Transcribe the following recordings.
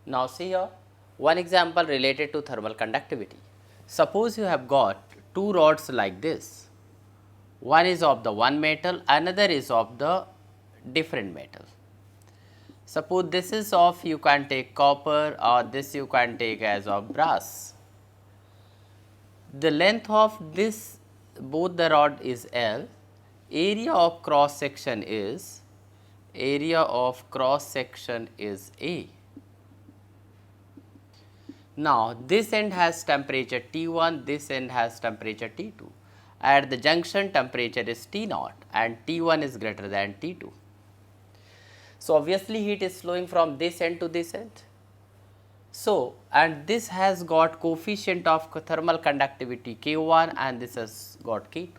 Now see here, one example related to thermal conductivity. Suppose you have got two rods like this. One is of the one metal, another is of the different metal. Suppose this is of, you can take copper, or this you can take as of brass. The length of this both the rod is L. Area of cross section is A. Now this end has temperature T1, this end has temperature T2. At the junction temperature is T0 and T1 is greater than T2. So obviously heat is flowing from this end to this end. So, and this has got coefficient of thermal conductivity K1 and this has got K2.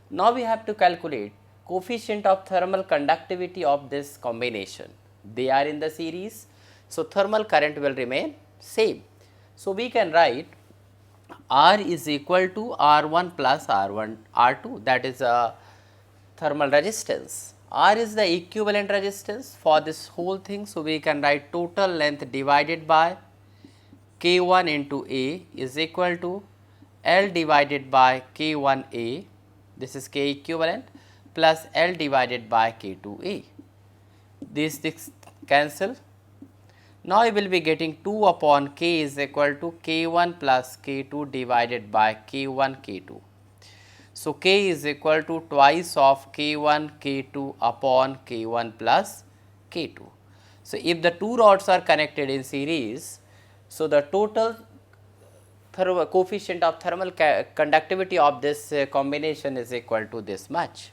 Now we have to calculate coefficient of thermal conductivity of this combination. They are in the series, so thermal current will remain same. So we can write R is equal to R1 plus R2, that is a thermal resistance. R is the equivalent resistance for this whole thing. So we can write total length divided by K1 into A is equal to L divided by K1A, this is K equivalent, plus L divided by K2A. These cancel. Now you will be getting 2 upon K is equal to K1 plus K2 divided by K1 K2. So K is equal to twice of K1 K2 upon K1 plus K2. So if the two rods are connected in series, so the total coefficient of thermal conductivity of this combination is equal to this much.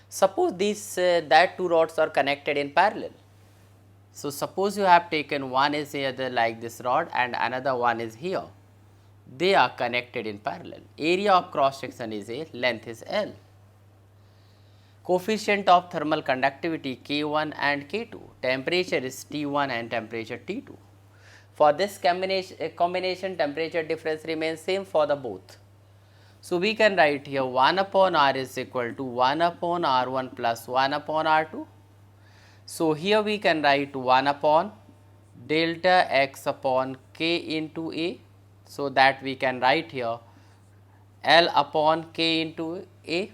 Suppose these that two rods are connected in parallel. So suppose you have taken one is here like this rod and another one is here. They are connected in parallel. Area of cross section is A, length is L. Coefficient of thermal conductivity K1 and K2, temperature is T1 and temperature T2. For this combination temperature difference remains same for the both. So we can write here 1 upon R is equal to 1 upon R1 plus 1 upon R2. So here we can write 1 upon delta X upon K into A. So that we can write here L upon K into A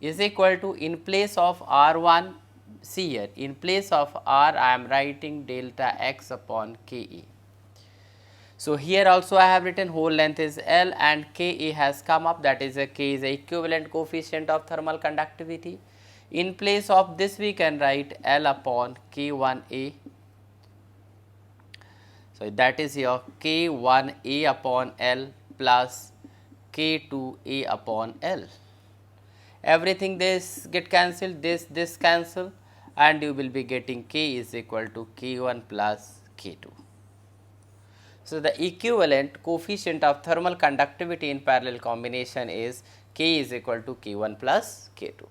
is equal to, in place of R1, see here, in place of R I am writing delta X upon Ka. So here also I have written whole length is L and Ka has come up, that is a K is a equivalent coefficient of thermal conductivity. In place of this we can write L upon K1A. So that is here K1A upon L plus K2A upon L. Everything this get cancelled, this cancel, and you will be getting K is equal to K1 plus K2. So the equivalent coefficient of thermal conductivity in parallel combination is K is equal to K1 plus K2.